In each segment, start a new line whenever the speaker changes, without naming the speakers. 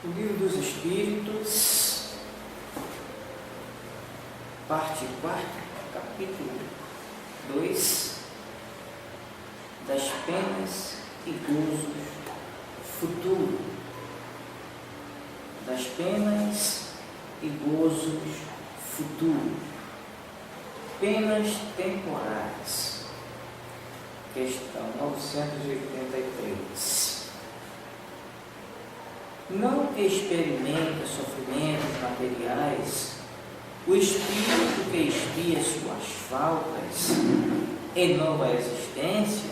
O Livro dos Espíritos, parte 4, capítulo 2, das penas e gozos futuro, das penas e gozos futuro, penas temporais, questão 983. Não experimenta sofrimentos materiais o espírito que expia suas faltas em nova existência.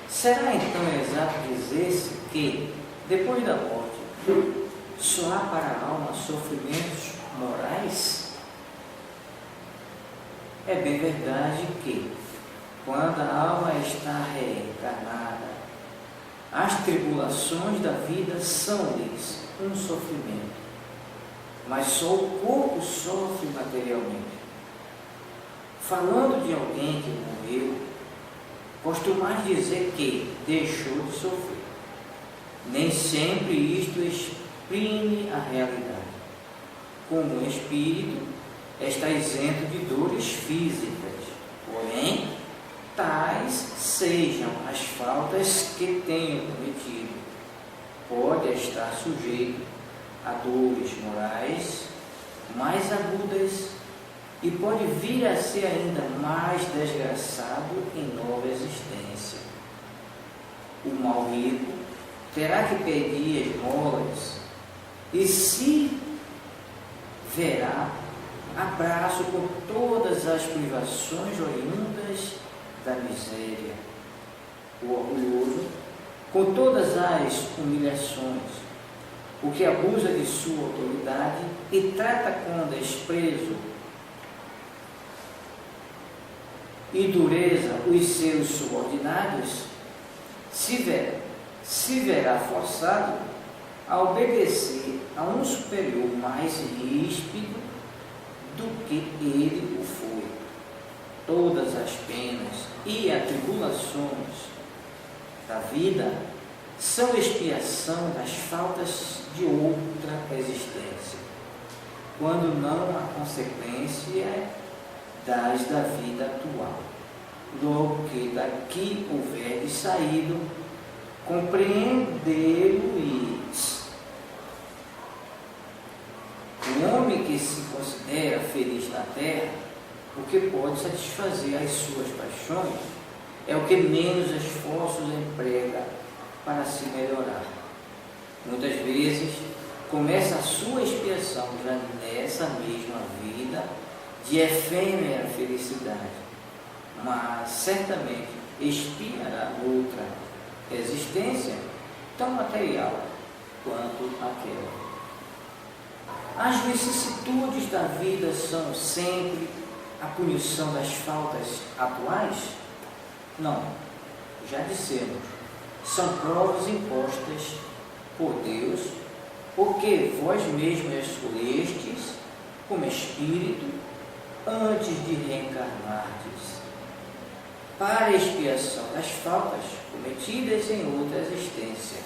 Será então exato dizer-se que, depois da morte, só há para a alma sofrimentos morais? É bem verdade que, quando a alma está reencarnada, as tribulações da vida são-lhes um sofrimento, mas só o corpo sofre materialmente. Falando de alguém que morreu, costumais dizer que deixou de sofrer. Nem sempre isto exprime a realidade. Como o espírito está isento de dores físicas, porém, tais sejam as faltas que tenha cometido, pode estar sujeito a dores morais mais agudas e pode vir a ser ainda mais desgraçado em nova existência. O mal rico terá que pedir esmolas e se verá abraço com todas as privações oriundas da miséria. O orgulhoso, com todas as humilhações, o que abusa de sua autoridade e trata com desprezo e dureza os seus subordinados, se verá forçado a obedecer a um superior mais ríspido do que ele o foi. Todas as penas e atribulações da vida são expiação das faltas de outra existência, quando não a consequência das da vida atual. Logo que daqui houveres saído, compreendê-lo-eis. O homem que se considera feliz na terra, o que pode satisfazer as suas paixões, é o que menos esforços emprega para se melhorar. Muitas vezes começa a sua expiação já nessa mesma vida de efêmera felicidade, mas certamente expiará outra existência tão material quanto aquela. As vicissitudes da vida são sempre a punição das faltas atuais? Não, já dissemos, são provas impostas por Deus, porque vós mesmos escolhestes como espírito antes de reencarnardes, para a expiação das faltas cometidas em outra existência,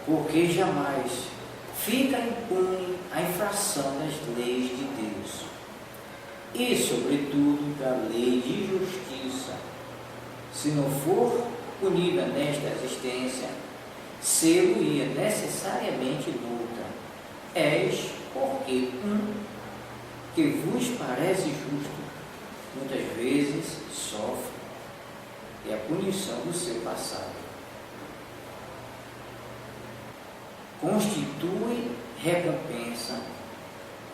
porque jamais fica impune a infração das leis de Deus, e sobretudo da lei de justiça. Se não for punida nesta existência, ser-lo-ia necessariamente noutra. És, porque que vos parece justo, muitas vezes sofre, e a punição do seu passado constitui recompensa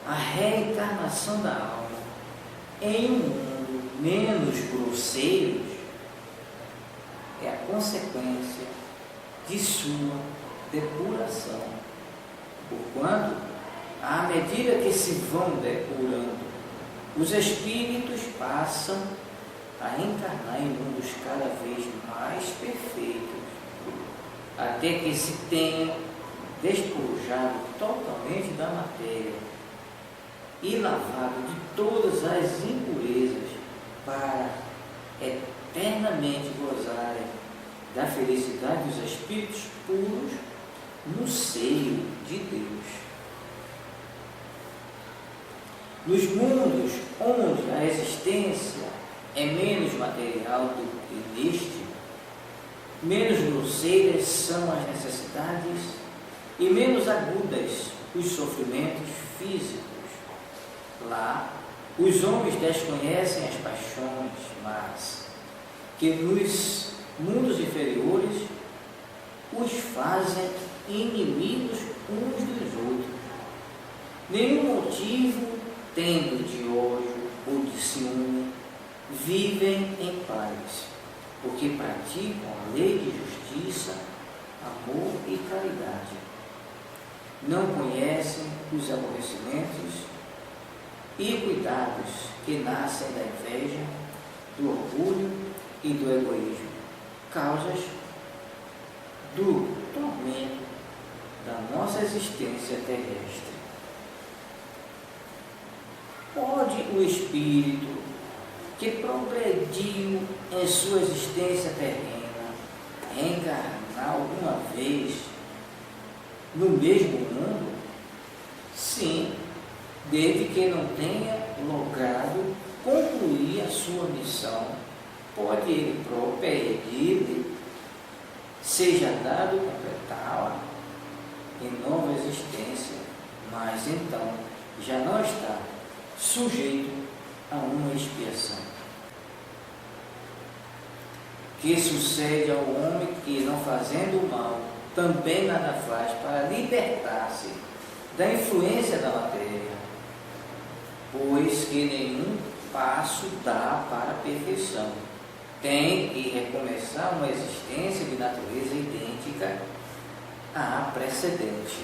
a reencarnação da alma em um mundo menos grosseiro. É a consequência de sua depuração, porquanto, à medida que se vão depurando, os espíritos passam a encarnar em mundos cada vez mais perfeitos, até que se tenham despojado totalmente da matéria e lavado de todas as impurezas para eternamente gozarem da felicidade dos espíritos puros no seio de Deus. Nos mundos onde a existência é menos material do que neste, menos grosseiras são as necessidades e menos agudas os sofrimentos físicos. Lá, os homens desconhecem as paixões, mas que nos mundos inferiores os fazem inimigos uns dos outros. Nenhum motivo tendo de ódio ou de ciúme, vivem em paz, porque praticam a lei de justiça, amor e caridade. Não conhecem os aborrecimentos e cuidados que nascem da inveja, do orgulho e do egoísmo, causas do tormento da nossa existência terrestre. Pode o espírito que progrediu em sua existência terrena reencarnar alguma vez no mesmo mundo? Sim, desde que não tenha logrado concluir a sua missão, pode ele pedir-lhe seja dado completá-la em nova existência, mas então já não está sujeito a uma expiação. Que sucede ao homem que, não fazendo o mal, também nada faz para libertar-se da influência da matéria, pois que nenhum passo dá para a perfeição. Tem que recomeçar uma existência de natureza idêntica à precedente.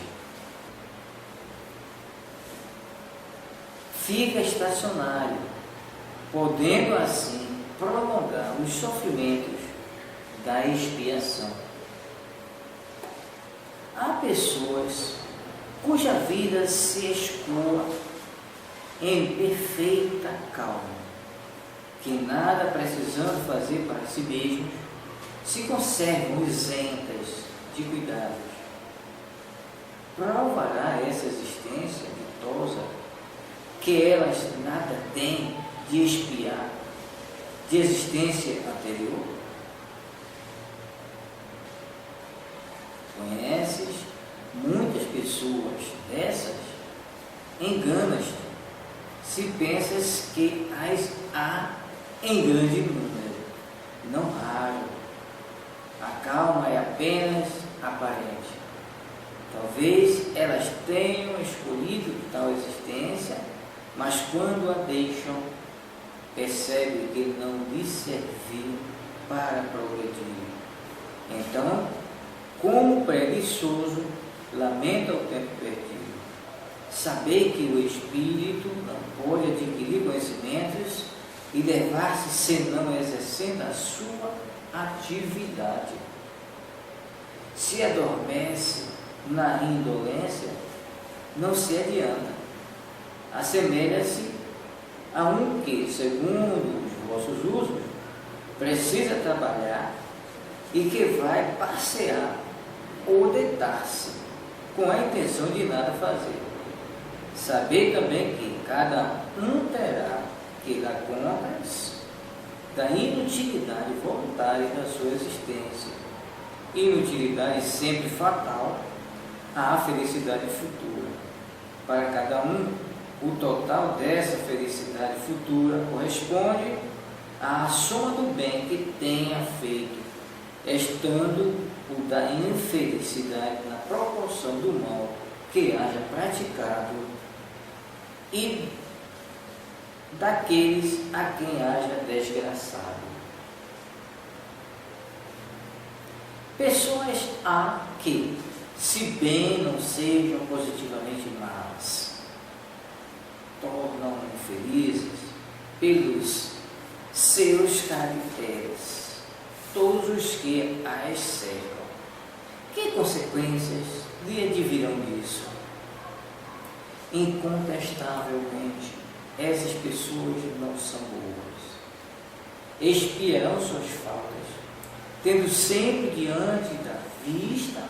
Fica estacionário, podendo assim prolongar os sofrimentos da expiação. Há pessoas cuja vida se escoa em perfeita calma, que nada precisando fazer para si mesmos, se conservam isentas de cuidados. Provará essa existência ditosa que elas nada têm de expiar de existência anterior? Conheces muitas pessoas dessas? Enganas-te se pensas que as há em grande número. Não raro. A calma é apenas aparente. Talvez elas tenham escolhido tal existência, mas quando a deixam, percebe que não lhe serviu para progredir. Então, como preguiçoso, lamenta o tempo perdido. Saber que o espírito não pode adquirir conhecimentos e levar-se senão exercendo a sua atividade. Se adormece na indolência, não se adianta. Assemelha-se a um que, segundo os vossos usos, precisa trabalhar e que vai passear ou deitar-se com a intenção de nada fazer. Saber também que cada um terá que dar contas da inutilidade voluntária da sua existência, inutilidade sempre fatal à felicidade futura. Para cada um, o total dessa felicidade futura corresponde à soma do bem que tenha feito, estando o da infelicidade na proporção do mal que haja praticado e daqueles a quem haja desgraçado. Pessoas há que, se bem não sejam positivamente más, tornam infelizes pelos seus caracteres todos os que as cercam. Que consequências lhe advirão disso? Incontestavelmente, essas pessoas não são boas. Expiarão suas faltas, tendo sempre diante da vista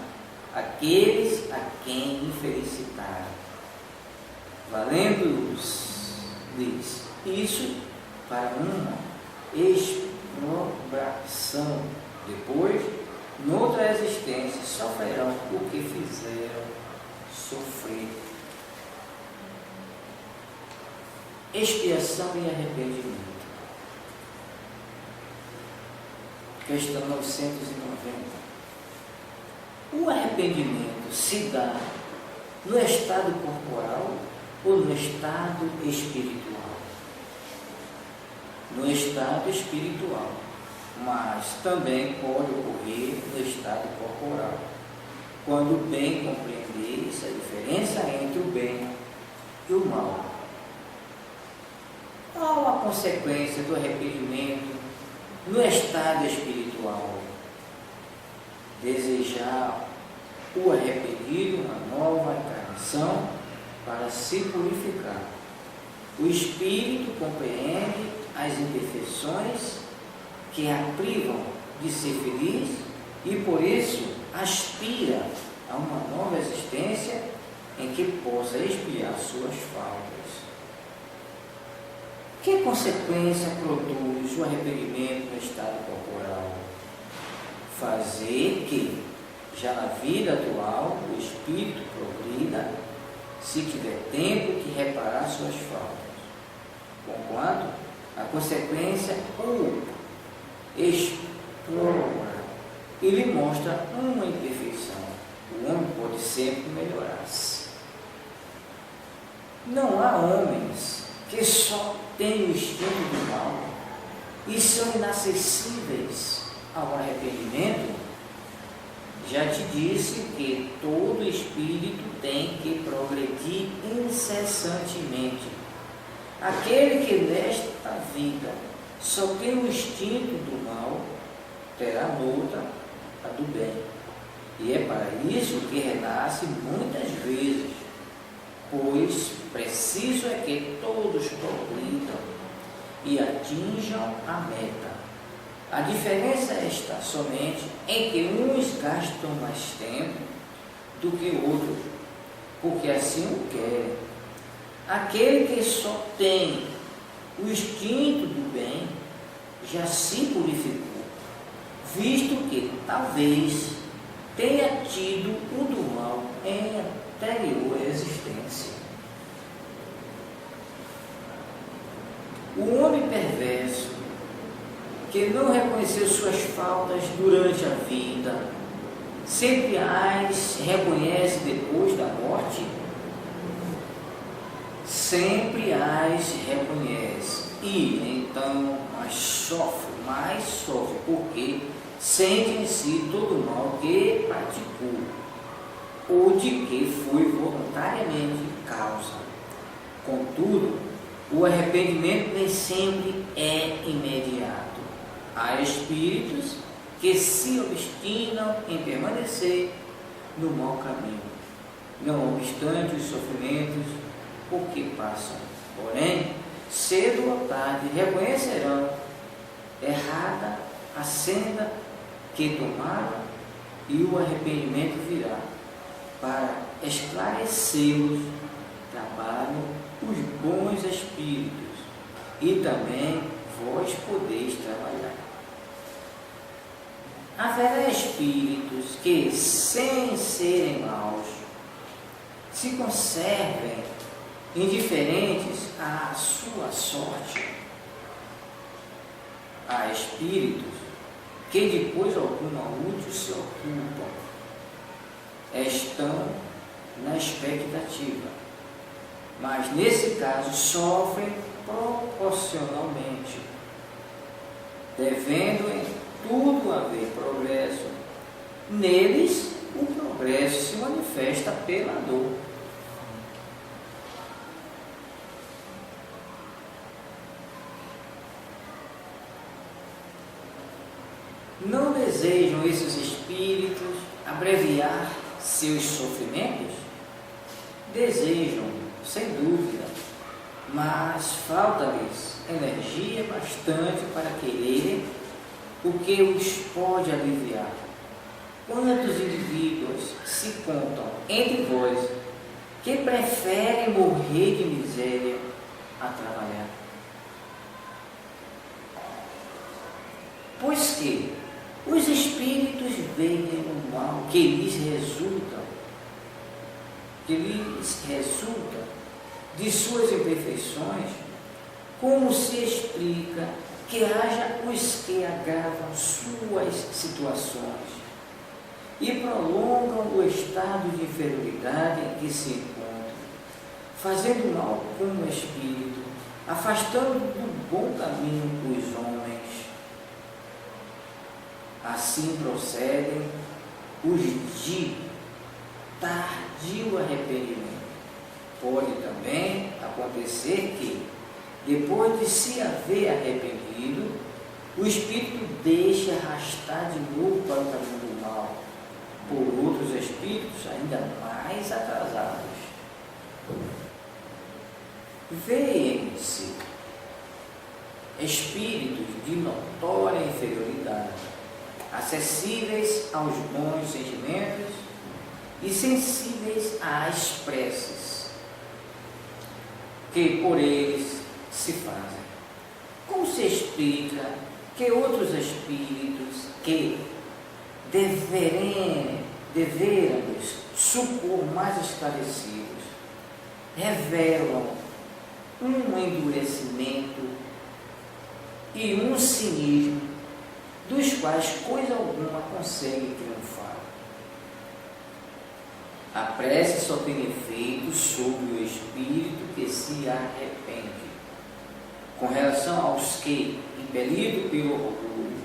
aqueles a quem infelicitaram, valendo-lhes isso para uma exprobração. Depois, noutra existência, sofrerão o que fizeram sofrer. Expiação e arrependimento. Questão 990. O arrependimento se dá no estado corporal ou no estado espiritual? No estado espiritual, mas também pode ocorrer no estado corporal, quando bem compreendeis a diferença entre o bem e o mal. Qual a consequência do arrependimento no estado espiritual? Desejar o arrependido uma nova encarnação para se purificar. O espírito compreende as imperfeições que a privam de ser feliz e por isso aspira a uma nova existência em que possa expiar suas faltas. Que consequência produz o arrependimento no estado corporal? Fazer que, já na vida atual, o espírito progrida, se tiver tempo de reparar suas faltas. Conquanto a consequência o explora e lhe mostra uma imperfeição. O homem pode sempre melhorar-se. Não há homens que só têm o instinto do mal e são inacessíveis ao arrependimento. Já te disse que todo espírito tem que progredir incessantemente. Aquele que nesta vida só tem o instinto do mal, terá noutra a do bem. E é para isso que renasce muitas vezes, pois preciso é que todos progridam e atinjam a meta. A diferença está somente em que uns gastam mais tempo do que outros, porque assim o querem. Aquele que só tem o instinto do bem já se purificou, visto que talvez tenha tido o do mal em anterior existência. O homem perverso, que não reconheceu suas faltas durante a vida, sempre as reconhece depois da morte? Sempre as reconhece e então mais sofre, porque sente em si todo o mal que praticou ou de que foi voluntariamente causa. Contudo, o arrependimento nem sempre é imediato. Há espíritos que se obstinam em permanecer no mau caminho, não obstante os sofrimentos por que passam. Porém, cedo ou tarde reconhecerão errada a senda que tomaram e o arrependimento virá para esclarecê-los. Trabalham os bons espíritos e também vós podeis trabalhar. Haverá espíritos que, sem serem maus, se conservem indiferentes à sua sorte. Há espíritos que de coisa alguma útil se ocupam, estão na expectativa, mas nesse caso sofrem proporcionalmente, devendo em tudo haver progresso. Neles o progresso se manifesta pela dor. Não desejam esses espíritos abreviar seus sofrimentos? Desejam, sem dúvida, mas falta-lhes energia bastante para quererem o que os pode aliviar. Quantos indivíduos indivíduos se contam entre vós que preferem morrer de miséria a trabalhar. Pois que os espíritos veem o mal que lhes resulta de suas imperfeições, como se explica que haja os que agravam suas situações e prolongam o estado de inferioridade em que se encontram, fazendo mal como espírito, afastando do bom caminho os homens. Assim procedem os de tardio arrependimento. Pode também acontecer que, depois de se haver arrependido, o espírito deixe arrastar de novo para o caminho do mal, por outros espíritos ainda mais atrasados. Veem-se espíritos de notória inferioridade, acessíveis aos bons sentimentos e sensíveis às preces que por eles se fazem. Como se explica que outros espíritos que deveramos supor mais esclarecidos revelam um endurecimento e um cinismo dos quais coisa alguma consegue triunfar? A prece só tem efeito sobre o espírito que se arrepende. Com relação aos que, impelidos pelo orgulho,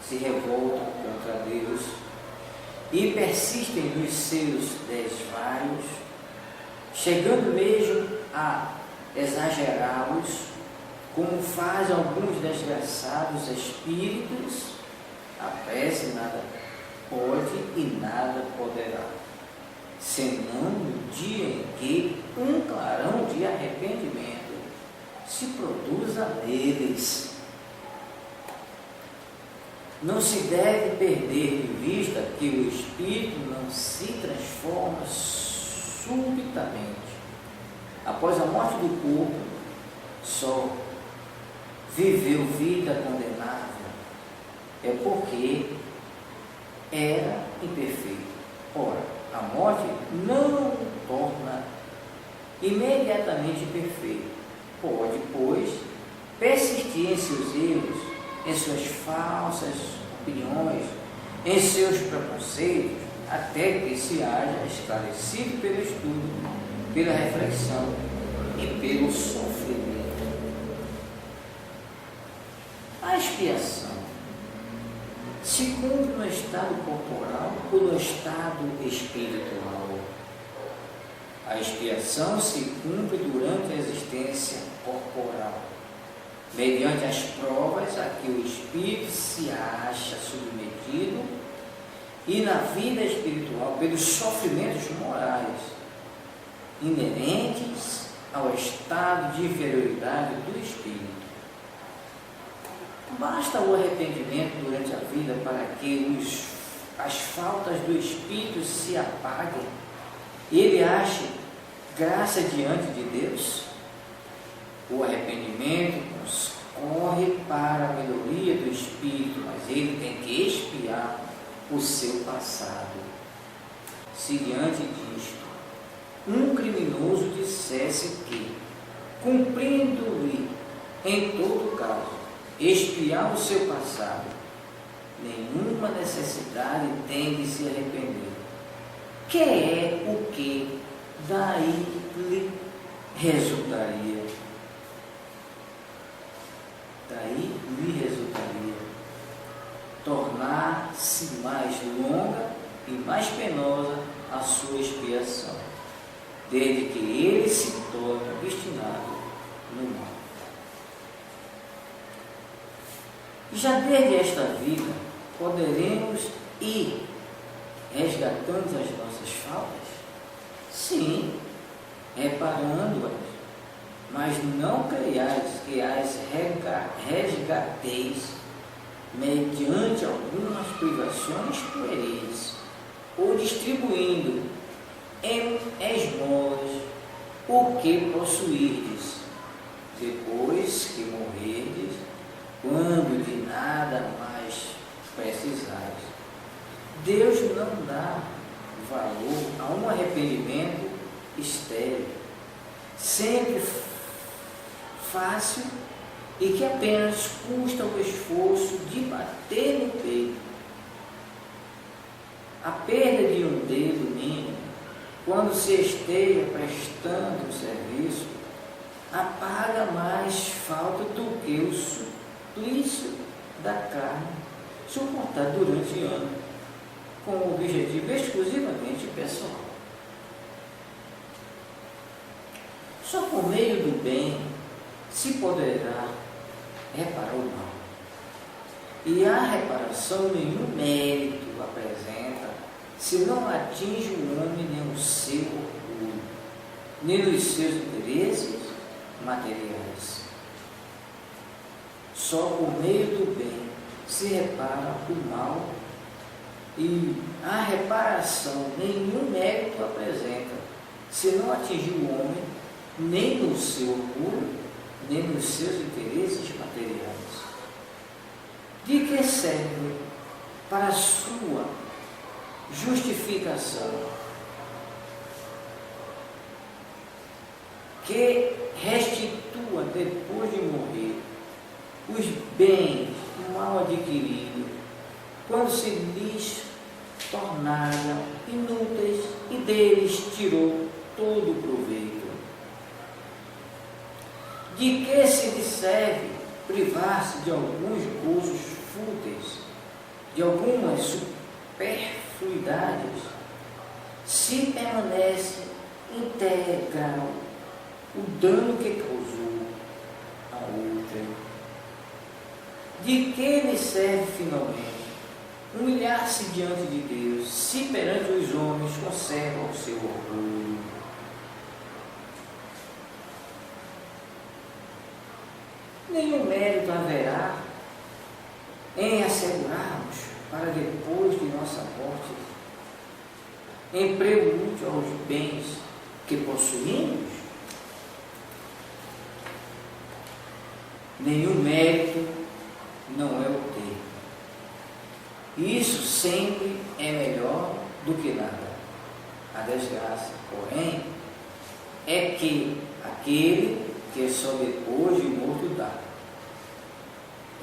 se revoltam contra Deus e persistem nos seus desvarios, chegando mesmo a exagerá-los, como fazem alguns desgraçados espíritos, a prece nada pode e nada poderá, senão no dia em que um clarão de arrependimento se produza neles. Não se deve perder de vista que o espírito não se transforma subitamente após a morte do corpo, só viveu vida condenável, é porque era imperfeito. Ora, a morte não o torna imediatamente perfeito. Pode, pois, persistir em seus erros, em suas falsas opiniões, em seus preconceitos, até que se haja esclarecido pelo estudo, pela reflexão e pelo sofrimento. A expiação se cumpre no estado corporal ou no estado espiritual. A expiação se cumpre durante a existência corporal, mediante as provas a que o espírito se acha submetido, e na vida espiritual pelos sofrimentos morais inerentes ao estado de inferioridade do espírito. Basta o arrependimento durante a vida para que as faltas do espírito se apaguem e ele ache graça diante de Deus? O arrependimento corre para a melhoria do espírito, mas ele tem que expiar o seu passado. Se diante disto um criminoso dissesse que, cumprindo-lhe em todo caso expiar o seu passado, nenhuma necessidade tem de se arrepender, que é o que daí lhe resultaria. Daí lhe resultaria tornar-se mais longa e mais penosa a sua expiação, desde que ele se torne obstinado no mal. Já desde esta vida poderemos ir resgatando as nossas faltas? Sim, reparando-as, mas não creiais que as resgateis mediante algumas privações pueris ou distribuindo em esmolas o que possuirdes, depois que morrerdes, quando de nada mais precisais. Deus não dá valor a um arrependimento estéril, sempre fácil e que apenas custa o esforço de bater no peito. A perda de um dedo mínimo, quando se esteja prestando um serviço, apaga mais falta do que o suplício da carne suportar durante anos, com o objetivo exclusivamente pessoal. Só por meio do bem se poderá reparar o mal. E a reparação nenhum mérito apresenta se não atinge o homem nem o seu orgulho, nem os seus interesses materiais. Só por meio do bem se repara o mal, e a reparação nenhum mérito apresenta se não atingir o homem nem no seu orgulho, nem nos seus interesses materiais. De que serve para a sua justificação que restitua depois de morrer os bens mal adquiridos, quando se lhes tornaram inúteis e deles tirou todo o proveito? De que se lhe serve privar-se de alguns gozos fúteis, de algumas superfluidades, se permanece integral o dano que causou a outra? De que lhe serve finalmente humilhar-se diante de Deus, se perante os homens conserva o seu orgulho? Nenhum mérito haverá em assegurarmos para depois de nossa morte emprego útil aos bens que possuímos. Nenhum mérito não é o ter. Isso sempre é melhor do que nada. A desgraça, porém, é que aquele que só depois de morto dá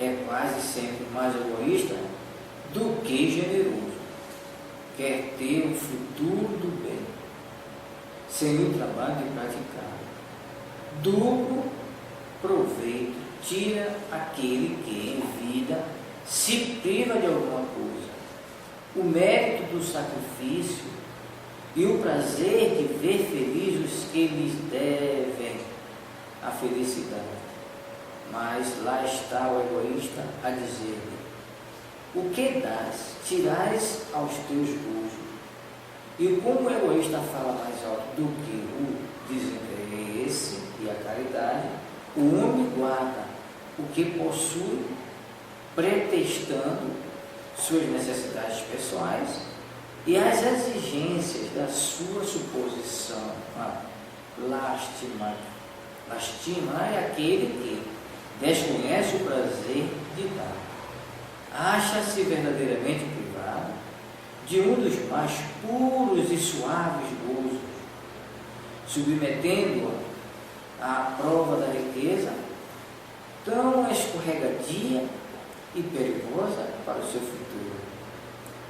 é quase sempre mais egoísta do que generoso. Quer ter o futuro do bem, sem o trabalho de praticar. Duplo proveito tira aquele que em vida se priva de alguma coisa. O mérito do sacrifício e o prazer de ver felizes os que lhes devem a felicidade. Mas lá está o egoísta a dizer-lhe: o que dás, tirais aos teus gozos. E como o egoísta fala mais alto do que o desinteresse e a caridade, o homem guarda o que possui, pretextando suas necessidades pessoais e as exigências da sua suposição. Lastima é aquele que desconhece o prazer de dar. Acha-se verdadeiramente privado de um dos mais puros e suaves gozos, submetendo-a à prova da riqueza, tão escorregadia e perigosa para o seu futuro.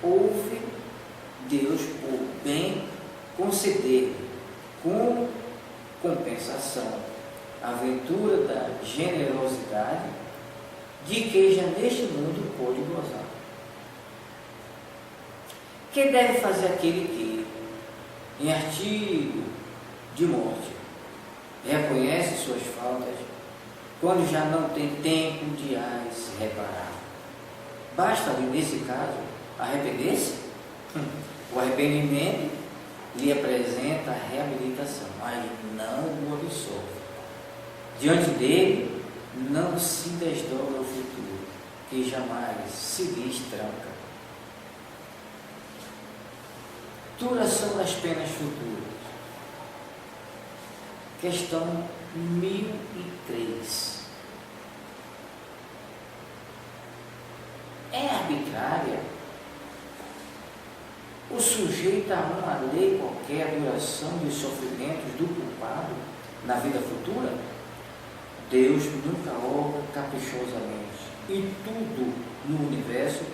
Ouve Deus por bem conceder-lhe, como compensação, a aventura da generosidade de que já neste mundo pôde gozar. Que deve fazer aquele que, em artigo de morte, reconhece suas faltas, quando já não tem tempo de as se reparar? Basta-lhe, nesse caso, arrepender-se? O arrependimento lhe apresenta a reabilitação, mas não o absolve. Diante dele, não se desdobra o futuro, que jamais se lhe estranca. Duração das penas futuras. Questão 1003. É arbitrária o sujeito a uma lei qualquer a duração dos sofrimentos do culpado na vida futura? Deus nunca obra caprichosamente, e tudo no universo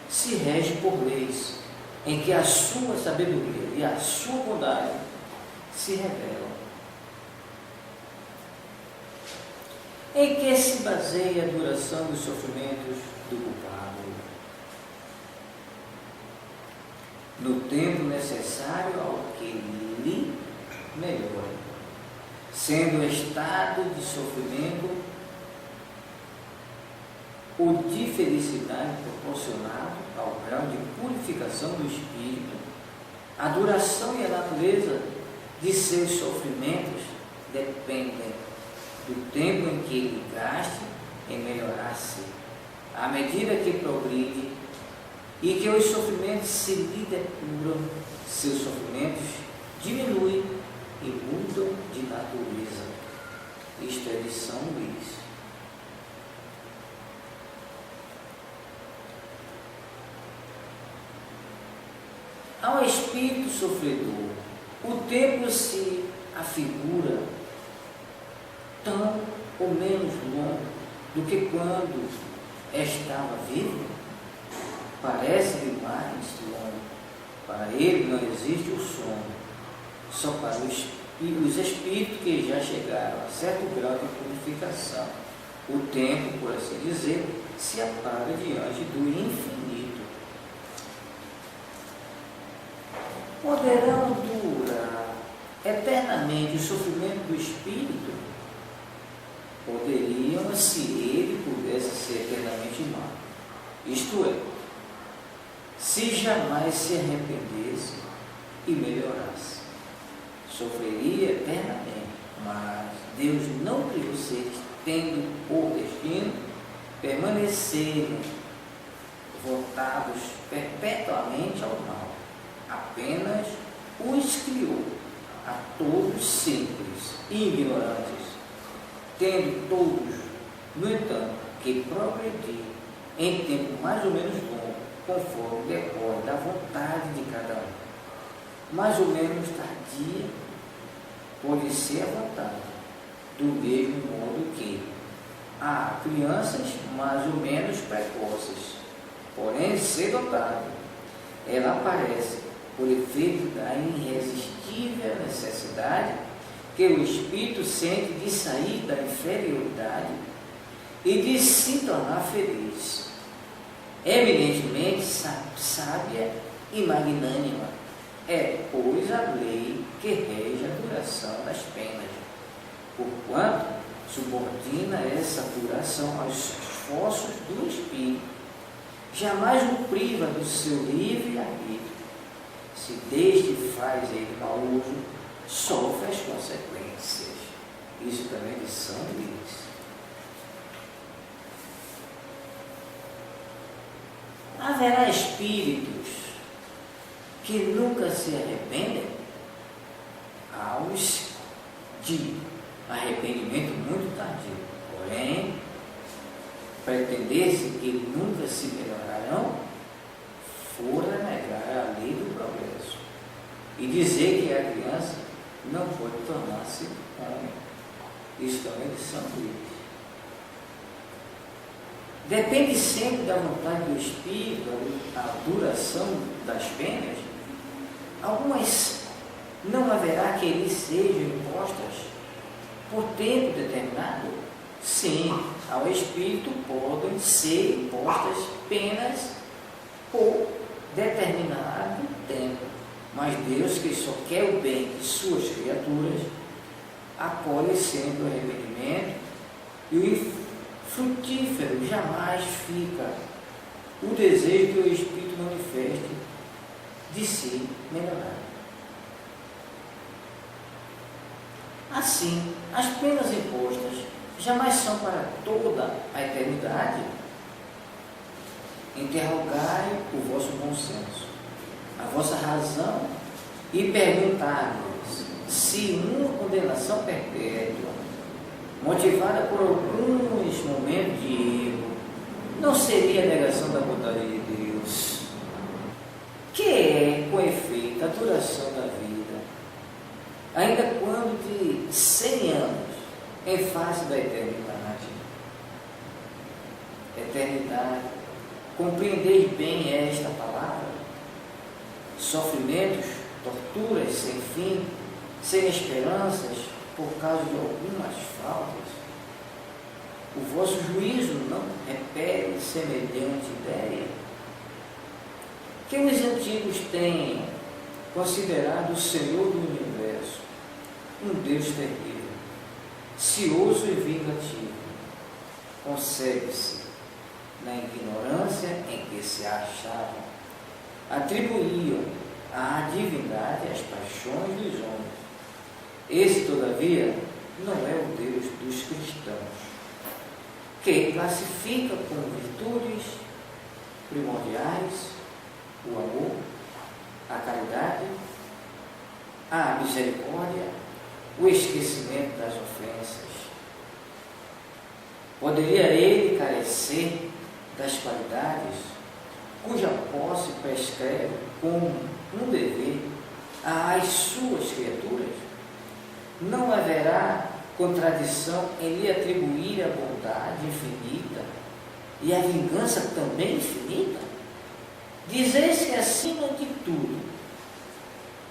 se rege por leis em que a sua sabedoria e a sua bondade se revelam. Em que se baseia a duração dos sofrimentos do culpado? No tempo necessário ao que lhe melhore, sendo o estado de sofrimento ou de felicidade proporcionado ao grau de purificação do espírito. A duração e a natureza de seus sofrimentos dependem do tempo em que ele gaste em melhorar-se, à medida que progride e que os sofrimentos se lhe depuram, seus sofrimentos diminuem e mudam de natureza. Isto é de São Luís. Ao espírito sofredor, o tempo se afigura tão ou menos longo do que quando estava vivo. Parece-lhe mais longo. Para ele não existe o sono, só para os espíritos que já chegaram a certo grau de purificação. O tempo, por assim dizer, se apaga diante do infinito. Poderão durar eternamente o sofrimento do espírito? Poderiam, se ele pudesse ser eternamente mal. Isto é, se jamais se arrependesse e melhorasse, sofreria eternamente, mas Deus não criou seres tendo por destino permanecerem voltados perpetuamente ao mal. Apenas os criou a todos simples e ignorantes, tendo todos, no entanto, que progredir em tempo mais ou menos longo, conforme decorre da vontade de cada um. Mais ou menos tardia pode ser a vontade, do mesmo modo que há crianças mais ou menos precoces, porém cedo ou tarde ela aparece por efeito da irresistível necessidade que o espírito sente de sair da inferioridade e de se tornar feliz. Eminentemente sábia e magnânima é, pois, a lei que rege a duração das penas, porquanto subordina essa duração aos esforços do espírito, jamais o priva do seu livre-arbítrio. Se deste faz ele mau uso, sofre as consequências. Isso também é de São Luís. Haverá espíritos que nunca se arrependem? Aos de arrependimento muito tardio. Porém, pretender-se que nunca se melhorarão, fora negar a lei do progresso e dizer que a criança não pode tornar-se homem. Isso também é de São Luís. Depende sempre da vontade do espírito a duração das penas. Algumas não haverá que lhes sejam impostas por tempo determinado. Sim, ao espírito podem ser impostas penas por determinado tempo, mas Deus, que só quer o bem de suas criaturas, acolhe sempre o arrependimento e o frutífero jamais fica o desejo que o espírito manifeste de si melhorar. Assim, as penas impostas jamais são para toda a eternidade. Interrogai o vosso bom senso, a vossa razão e perguntar-nos se uma condenação perpétua, motivada por alguns momentos de erro, não seria a negação da bondade de Deus, que é, com efeito, a duração da vida, ainda quando de 100 anos, em face da eternidade. Eternidade, compreendeis bem esta palavra? Sofrimentos, torturas sem fim, sem esperanças, por causa de algumas faltas. O vosso juízo não repele semelhante ideia? Que os antigos tenham considerado o Senhor do Universo um Deus terrível, cioso e vingativo, concebe-se na ignorância em que se achavam, atribuíam à divindade as paixões dos homens. Esse, todavia, não é o Deus dos cristãos, que classifica como virtudes primordiais o amor, a caridade, a misericórdia, o esquecimento das ofensas. Poderia ele carecer das qualidades cuja posse prescreve como um dever às suas criaturas? Não haverá contradição em lhe atribuir a bondade infinita e a vingança também infinita? Dizeis que, acima de tudo,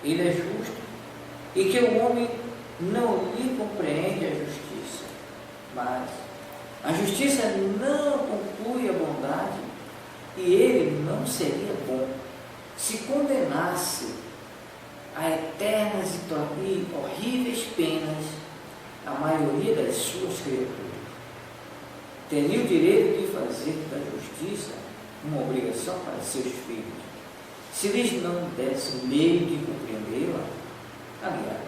ele é justo e que o homem não lhe compreende a justiça, mas a justiça não conclui a bondade, e ele não seria bom se condenasse a eternas e horríveis penas a maioria das suas criaturas. Teria o direito de fazer da justiça uma obrigação para seus filhos, se lhes não desse meio de compreendê-la. Aliás,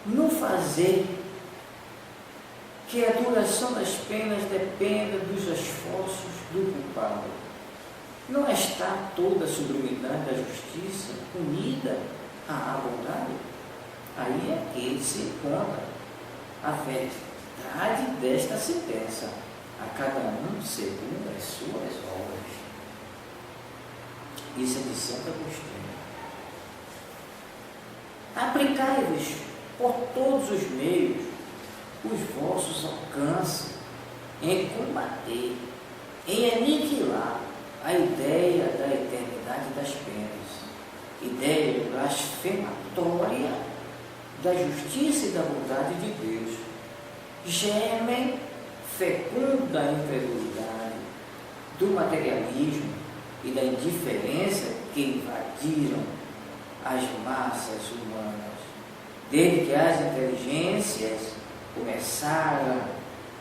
não fazer que a duração das penas dependa dos esforços do culpado. Não está toda a sublimidade da justiça unida à bondade? Aí é que se encontra a verdade desta sentença, a cada um segundo as suas obras. Isso é de Santo Agostinho. Aplicai-vos por todos os meios os vossos alcances em combater, em aniquilar a ideia da eternidade das penas, ideia blasfematória da justiça e da bondade de Deus. Germem fecunda a incredulidade do materialismo e da indiferença que invadiram as massas humanas, desde que as inteligências começaram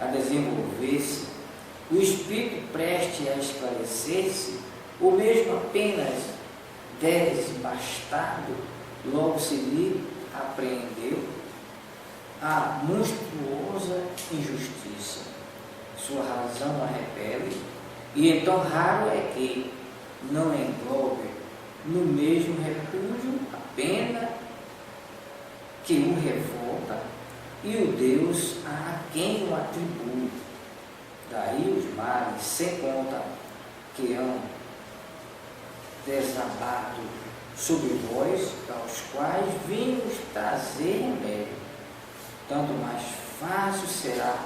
a desenvolver-se, o espírito preste a esclarecer-se, ou mesmo apenas desbastado, logo se lhe apreendeu a monstruosa injustiça. Sua razão a repele, e então raro é que não englobe no mesmo repúdio a pena que o revolta e o Deus a quem o atribui. Daí os males sem conta que hão desabado sobre vós, aos quais vimos trazer remédio. Tanto mais fácil será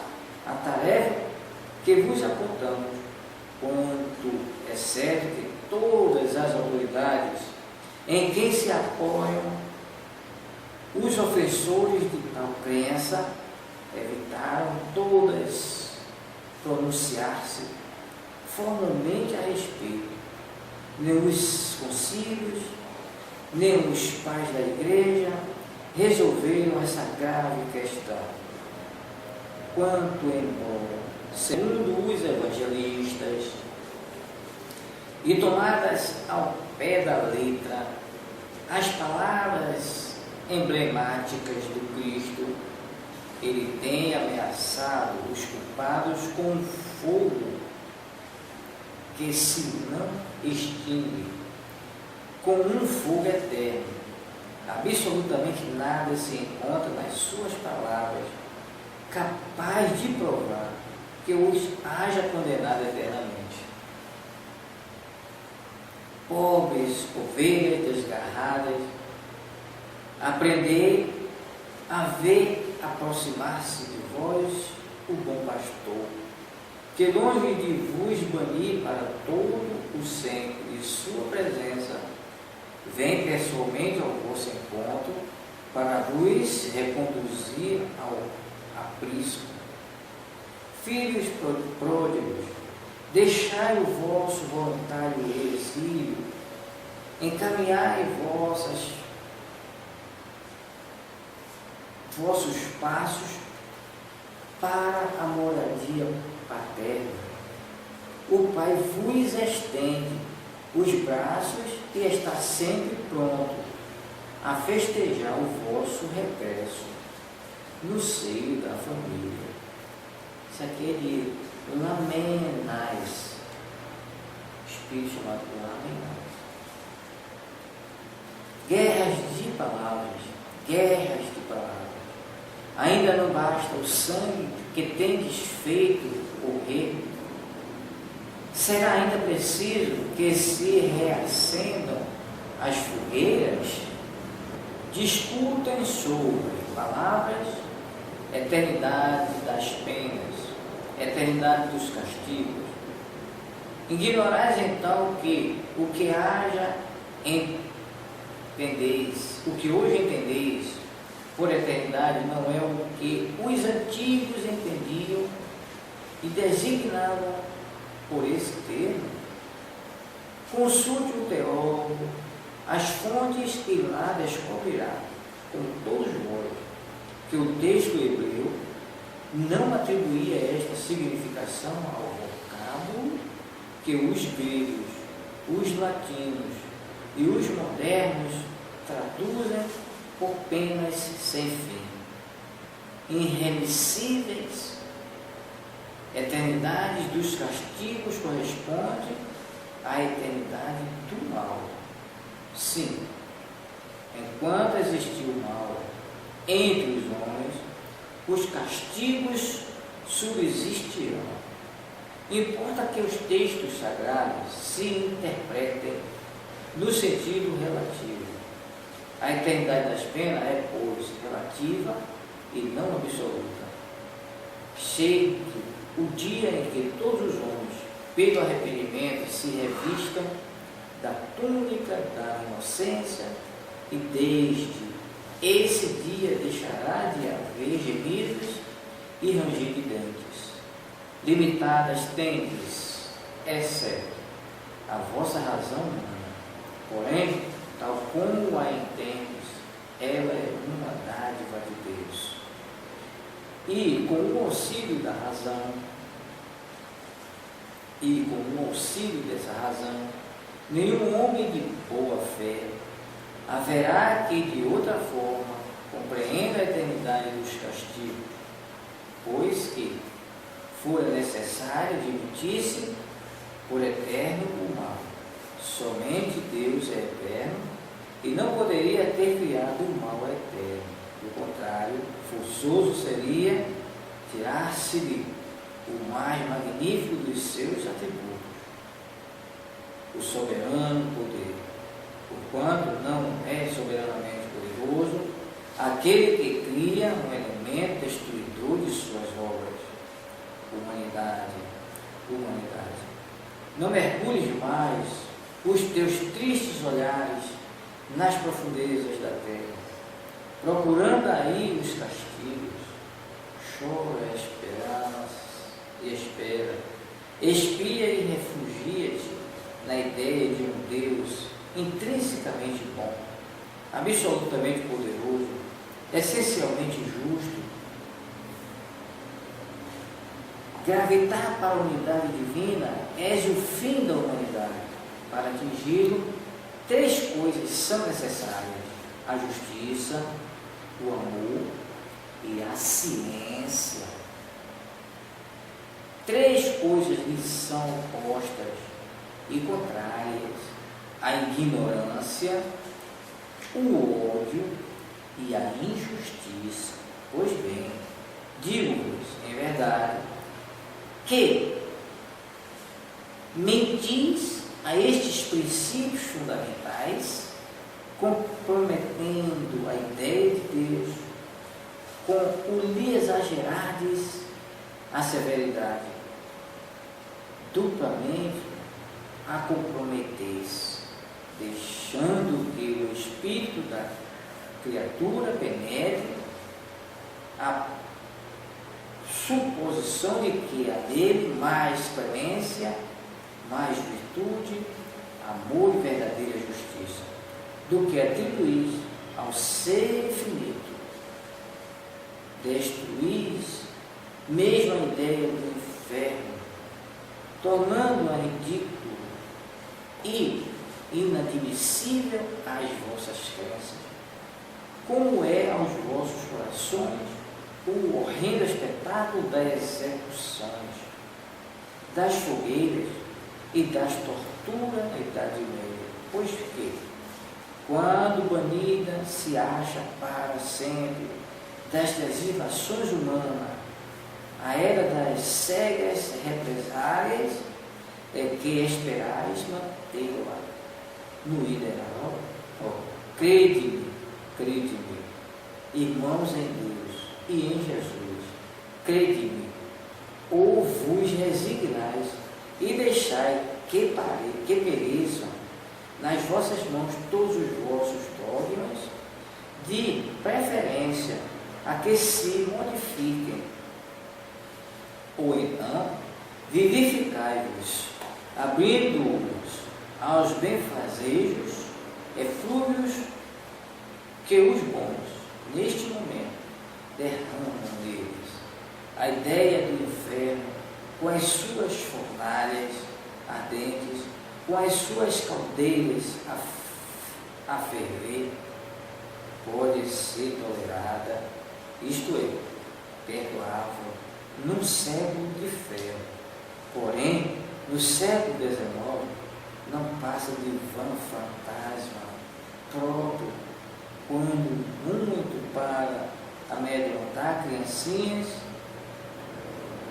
a tarefa que vos apontamos, quanto é certo que todas as autoridades em quem se apoiam os ofensores de tal crença evitaram todas pronunciar-se formalmente a respeito. Nem os concílios, nem os pais da igreja resolveram essa grave questão. Quanto embora, segundo os evangelistas, e tomadas ao pé da letra as palavras emblemáticas do Cristo, ele tem ameaçado os culpados com um fogo que se não extingue, com um fogo eterno. Absolutamente nada se encontra nas suas palavras capaz de provar que os haja condenado eternamente. Pobres ovelhas desgarradas, aprendei a ver aproximar-se de vós o bom pastor, que longe de vos banir para todo o sempre de sua presença, vem pessoalmente ao vosso encontro para vos reconduzir ao aprisco. Filhos pródigos, deixai o vosso voluntário exílio, encaminhai vossos passos para a moradia paterna. O Pai vos estende os braços e está sempre pronto a festejar o vosso regresso no seio da família. Isso aqui é de Lamenais, espírito chamado Lamenais. Guerras de palavras. Ainda não basta o sangue que tendes feito correr. Será ainda preciso que se reacendam as fogueiras? Discutem sobre palavras, eternidade das penas, eternidade dos castigos. Ignorais então que o que hoje entendeis por eternidade não é o que os antigos entendiam e designavam por esse termo. Consulte o teólogo, as fontes e lá descobrirá, como todos vós, que o texto hebreu não atribuía esta significação ao vocábulo que os gregos, os latinos e os modernos traduzem por penas sem fim, irremissíveis. Eternidade dos castigos corresponde à eternidade do mal. Sim, enquanto existir o mal entre os homens, os castigos subsistirão. Importa que os textos sagrados se interpretem no sentido relativo. A eternidade das penas é, pois, relativa e não absoluta. Chegue o dia em que todos os homens, pelo arrependimento, se revistam da túnica da inocência, e desde esse dia deixará de haver gemidos e ranger de dentes. Limitadas tendes, é certo, a vossa razão humana, porém, tal como a entendes, ela é uma dádiva de Deus. E com o auxílio da razão, dessa razão, nenhum homem de boa fé haverá que de outra forma compreenda a eternidade dos castigos, pois que fora necessário admitir-se por eterno o mal. Somente Deus é eterno e não poderia ter criado o mal eterno. Do contrário, forçoso seria tirar-se-lhe o mais magnífico dos seus atributos, o soberano poder, porquanto não é soberanamente poderoso aquele que cria um elemento destruidor de suas obras. Humanidade. Não mergulhes mais os teus tristes olhares nas profundezas da terra, procurando aí os castigos. Chora, espera, expia e refugia-te na ideia de um Deus intrinsecamente bom, absolutamente poderoso, essencialmente justo. Gravitar para a unidade divina és o fim da humanidade. Para atingi-lo, três coisas são necessárias: a justiça, o amor e a ciência. Três coisas lhe são opostas e contrárias: a ignorância, o ódio e a injustiça. Pois bem, digo-vos, em verdade, que mentis a estes princípios fundamentais, comprometendo a ideia de Deus, com o lhe exagerades a severidade, duplamente a comprometeis, deixando que o espírito da criatura penetre a suposição de que há nele mais clemência, mais virtude, amor e verdadeira justiça, do que atribuís ao ser infinito. Destruís mesmo a ideia do inferno, tornando-a ridícula e inadmissível às vossas crenças, como é aos vossos corações o horrendo espetáculo das execuções, das fogueiras e das torturas na Idade Média, pois que, quando banida se acha para sempre destas invasões humanas, a era das cegas represálias é que esperais mantê-la no ideal. Crede-me, irmãos em Deus e em Jesus, crede-me, ou vos resignais e deixai que pereçam nas vossas mãos todos os vossos dogmas, de preferência a que se modifiquem, ou então vivificai-vos, abrindo-os aos benfazejos eflúvios que os bons, neste momento, derramam neles. A ideia do inferno, com as suas fornalhas ardentes, com as suas caldeiras a ferver, pode ser tolerada, isto é, perdoável, num século de ferro. Porém, no século XIX, não passa de vão fantasma próprio, quando muito para amedrontar criancinhas,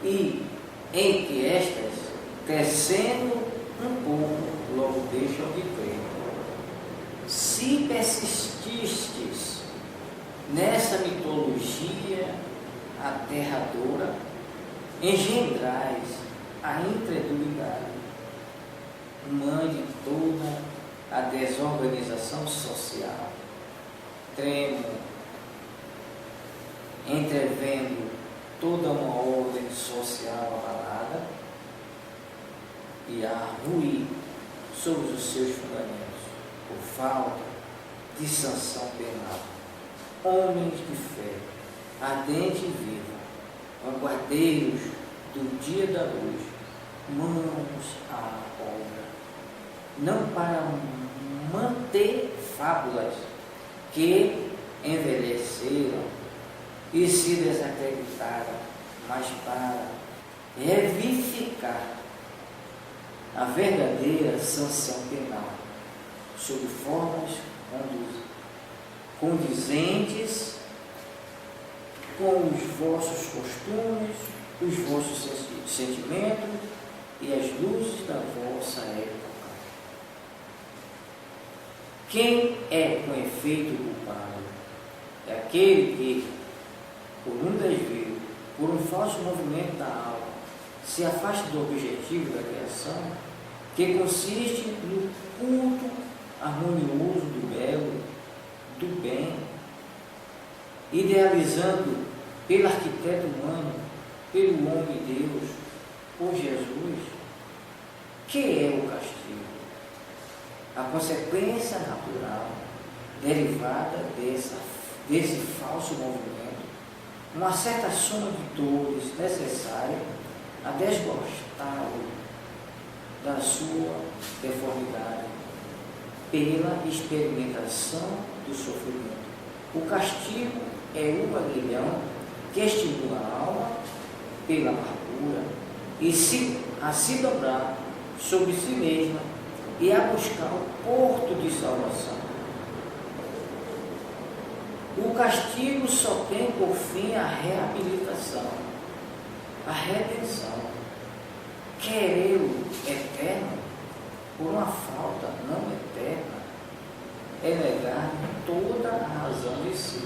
e em que estas, crescendo um pouco, logo deixam de crer. Se persististes nessa mitologia aterradora, engendrais a incredulidade, mãe de toda a desorganização social. Tremo, entrevendo toda uma ordem social abalada e a ruir sobre os seus fundamentos, por falta de sanção penal. Homens de fé, ardente e viva, vanguardeiros do dia da luz, mãos à obra, não para manter fábulas que envelheceram e se desacreditaram, mas para revivificar a verdadeira sanção penal, sob formas condizentes com os vossos costumes, os vossos sentimentos e as luzes da vossa época. Quem é com efeito culpado? É aquele que, por um desvio, por um falso movimento da alma, se afasta do objetivo da criação, que consiste no culto harmonioso do belo, do bem, idealizando pelo arquiteto humano, pelo homem de Deus, por Jesus. Que é o castigo? A consequência natural derivada desse falso movimento, uma certa soma de dores necessária a desgostá-lo da sua deformidade pela experimentação do sofrimento. O castigo é o aguilhão que estimula a alma pela amargura e a se dobrar sobre si mesma e a buscar o porto de salvação. O castigo só tem por fim a reabilitação, a redenção. Querer o eterno por uma falta não eterna é negar toda a razão de si.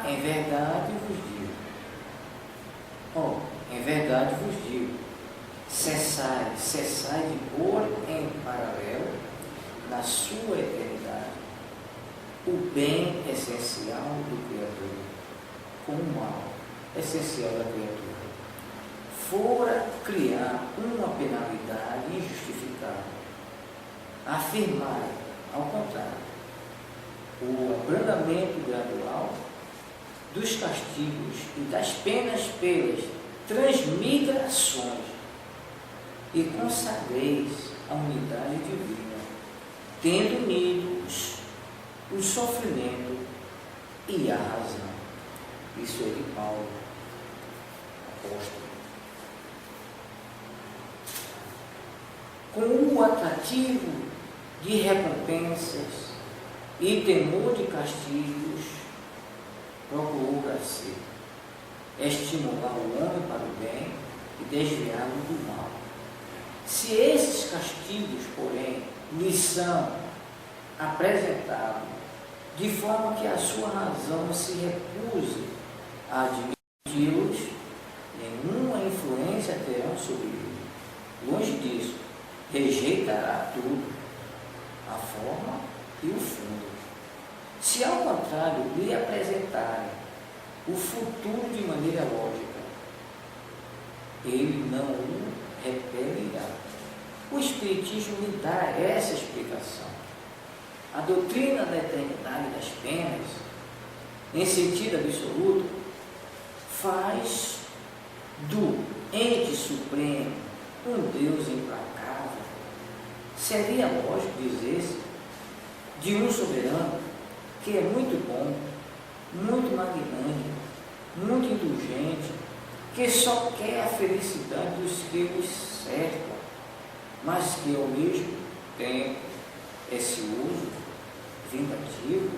Em verdade vos digo, em verdade vos digo, cessai de pôr em paralelo na sua eternidade o bem essencial do Criador com o mal essencial da criatura. Fora criar uma penalidade injustificável, afirmar, ao contrário, o abrandamento gradual dos castigos e das penas pelas transmigrações e consagreis a unidade divina, tendo unidos o sofrimento e a razão. Isso é de Paulo, apóstolo. Com o atrativo de recompensas e temor de castigos, procura-se estimular o homem para o bem e desviá-lo do mal. Se esses castigos, porém, lhe são apresentados de forma que a sua razão se recuse a admiti-los, nenhuma influência terão sobre ele. Longe disso, rejeitará tudo, a forma e o fundo. Se ao contrário lhe apresentarem o futuro de maneira lógica, ele não o repelirá. O Espiritismo lhe dá essa explicação. A doutrina da eternidade das penas, em sentido absoluto, faz do ente supremo um Deus implacável. Seria lógico dizer-se de um soberano que é muito bom, muito magnânimo, muito indulgente, que só quer a felicidade dos que os cercam, mas que ao mesmo tempo é cioso, vingativo,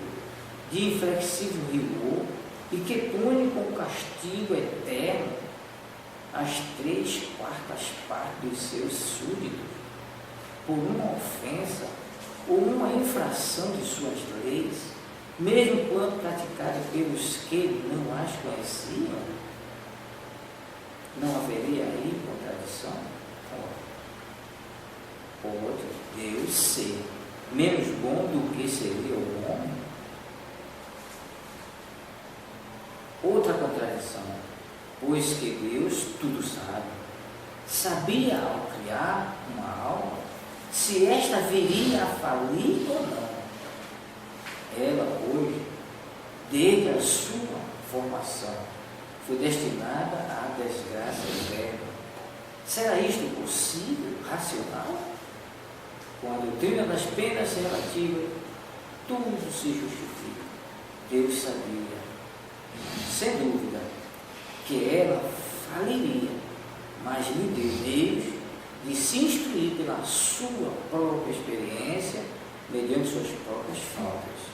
de inflexível rigor e que pune com castigo eterno as 3/4 partes dos seus súditos por uma ofensa ou uma infração de suas leis, mesmo quando praticada pelos que não as conheciam. Não haveria aí contradição? Pode Deus ser menos bom do que seria o homem? Outra contradição, pois que Deus tudo sabe, sabia ao criar uma alma se esta viria a falir ou não. Ela hoje, desde a sua formação, foi destinada à desgraça eterna. Será isto possível, racional? Com a doutrina das penas relativas, tudo se justifica. Deus sabia, sem dúvida, que ela faliria, mas lhe deu meios de se instruir pela sua própria experiência, mediante suas próprias faltas.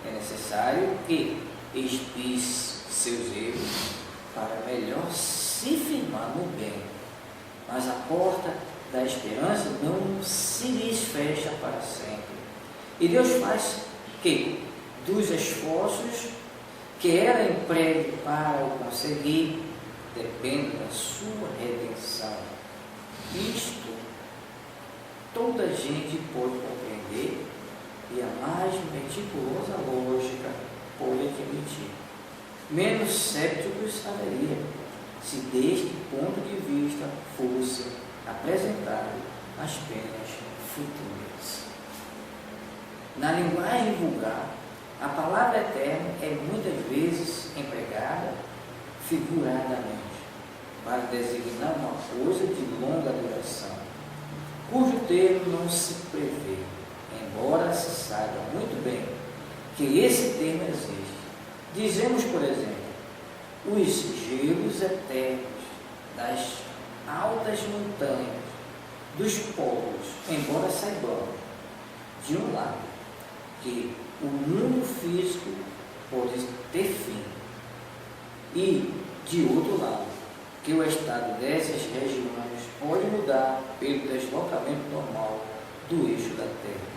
É necessário que expie seus erros para melhor se firmar no bem, mas a porta da esperança não se lhes fecha para sempre. E Deus faz que dos esforços que ela empregue para o conseguir, depende da sua redenção. Isto toda gente pode compreender e a mais meticulosa lógica pode admitir. Menos céticos haveria, se deste ponto de vista fosse apresentado as penas futuras. Na linguagem vulgar, a palavra eterno é muitas vezes empregada figuradamente para designar uma coisa de longa duração, cujo termo não se prevê, embora se saiba muito bem que esse termo existe. Dizemos, por exemplo, os gelos eternos das altas montanhas dos polos, embora saibamos, de um lado, que o mundo físico pode ter fim, e, de outro lado, que o estado dessas regiões pode mudar pelo deslocamento normal do eixo da Terra,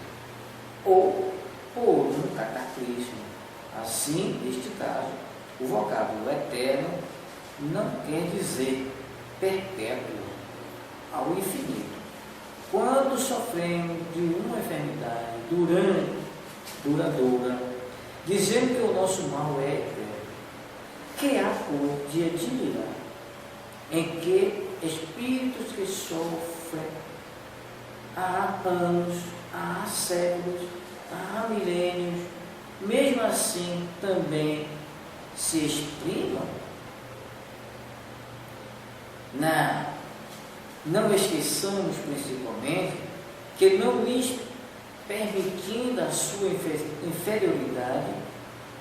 ou por um cataclismo. Assim, neste caso, o vocábulo eterno não quer dizer perpétuo ao infinito. Quando sofremos de uma enfermidade duradoura, dizendo que o nosso mal é eterno, que há por de admirar em que espíritos que sofrem há anos, há séculos, há milênios, mesmo assim também se exprimam? Não esqueçamos principalmente que não lhes permitindo a sua inferioridade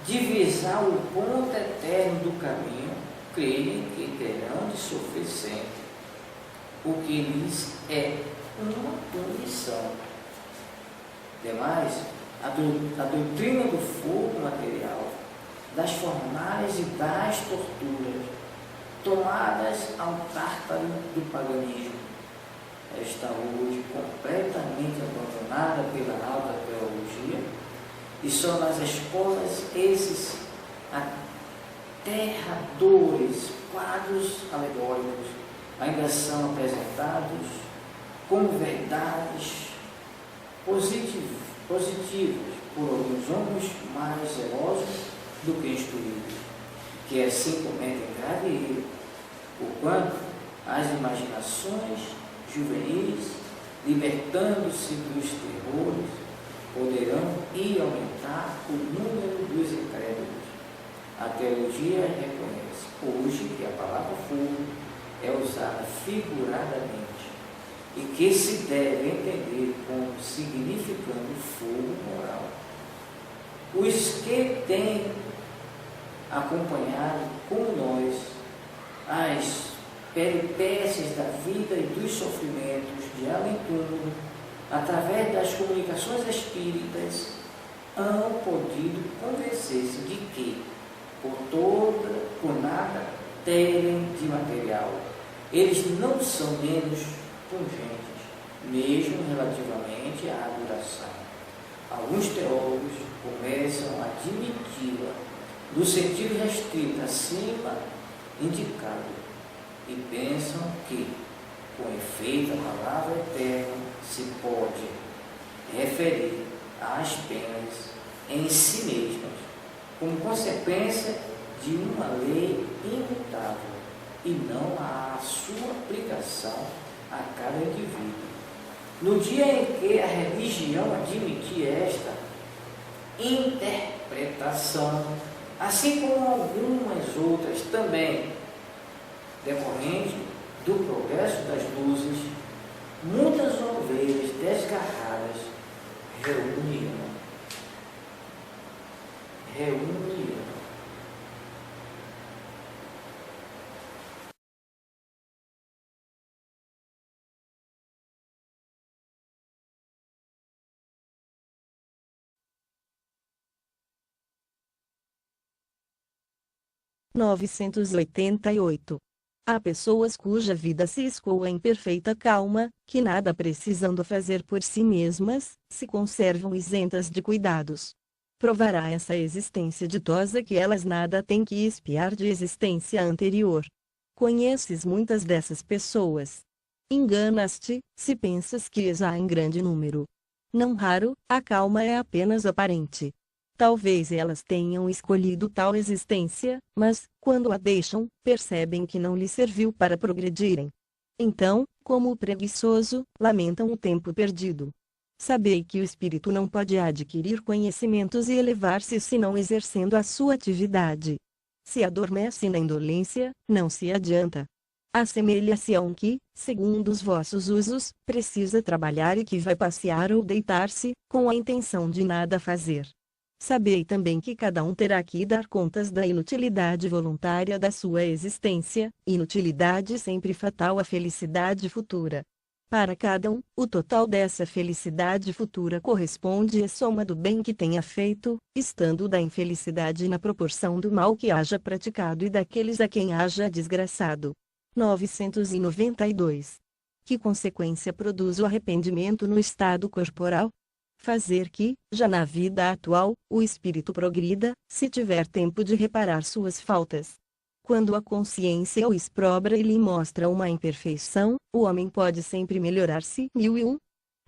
divisar o ponto eterno do caminho, creem que terão de sofrer sempre, o que lhes é uma punição. Demais, a doutrina do fogo material, das fornalhas e das torturas, tomadas ao tártaro do paganismo, está hoje completamente abandonada pela alta teologia, e só nas escolas esses aterradores quadros alegóricos ainda são apresentados como verdades positivas por alguns homens mais zelosos do que instruídos, que assim cometem grave erro, porquanto as imaginações juvenis, libertando-se dos terrores, poderão ir aumentar o número dos incrédulos. A teologia reconhece hoje que a palavra fogo é usada figuradamente e que se deve entender como significando fogo moral. Os que têm acompanhado como nós as peripécias da vida e dos sofrimentos de além-túmulo, através das comunicações espíritas, hão podido convencer-se de que, por nada terem de material, eles não são menos pungentes, mesmo relativamente à duração. Alguns teólogos começam a admiti-la no sentido restrito acima indicado, e pensam que, com efeito, a palavra eterna se pode referir às penas em si mesmas, como consequência de uma lei imutável, e não à sua aplicação a cada indivíduo. No dia em que a religião admitir esta interpretação, assim como algumas outras também, decorrente do progresso das luzes, muitas ovelhas desgarradas reuniam.
Há pessoas cuja vida se escoa em perfeita calma, que nada precisando fazer por si mesmas, se conservam isentas de cuidados. Provará essa existência ditosa que elas nada têm que espiar de existência anterior. Conheces muitas dessas pessoas. Enganas-te, se pensas que as há em grande número. Não raro, a calma é apenas aparente. Talvez elas tenham escolhido tal existência, mas, quando a deixam, percebem que não lhes serviu para progredirem. Então, como o preguiçoso, lamentam o tempo perdido. Sabei que o espírito não pode adquirir conhecimentos e elevar-se senão exercendo a sua atividade. Se adormece na indolência, não se adianta. Assemelha-se a um que, segundo os vossos usos, precisa trabalhar e que vai passear ou deitar-se, com a intenção de nada fazer. Sabei também que cada um terá que dar contas da inutilidade voluntária da sua existência, inutilidade sempre fatal à felicidade futura. Para cada um, o total dessa felicidade futura corresponde à soma do bem que tenha feito, estando da infelicidade na proporção do mal que haja praticado e daqueles a quem haja desgraçado. 992. Que consequência produz o arrependimento no estado corporal? Fazer que, já na vida atual, o espírito progrida, se tiver tempo de reparar suas faltas. Quando a consciência o exprobra e lhe mostra uma imperfeição, o homem pode sempre melhorar-se. 1001.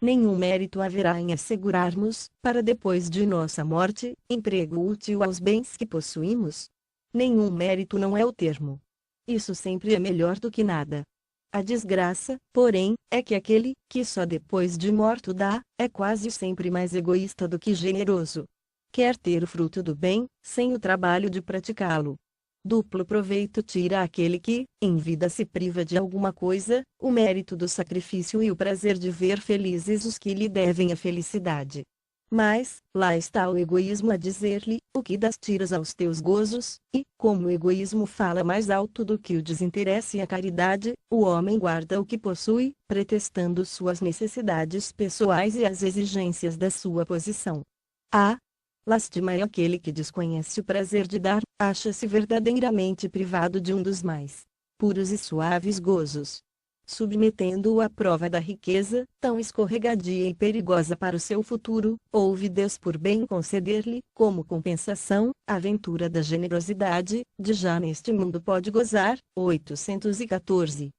Nenhum mérito haverá em assegurarmos, para depois de nossa morte, emprego útil aos bens que possuímos. Nenhum mérito não é o termo. Isso sempre é melhor do que nada. A desgraça, porém, é que aquele, que só depois de morto dá, é quase sempre mais egoísta do que generoso. Quer ter o fruto do bem, sem o trabalho de praticá-lo. Duplo proveito tira aquele que, em vida se priva de alguma coisa, o mérito do sacrifício e o prazer de ver felizes os que lhe devem a felicidade. Mas, lá está o egoísmo a dizer-lhe, o que das tiras aos teus gozos, e, como o egoísmo fala mais alto do que o desinteresse e a caridade, o homem guarda o que possui, pretextando suas necessidades pessoais e as exigências da sua posição. Lástima é aquele que desconhece o prazer de dar, acha-se verdadeiramente privado de um dos mais puros e suaves gozos. Submetendo-o à prova da riqueza, tão escorregadia e perigosa para o seu futuro, ouve Deus por bem conceder-lhe, como compensação, a ventura da generosidade, de já neste mundo pode gozar. 814.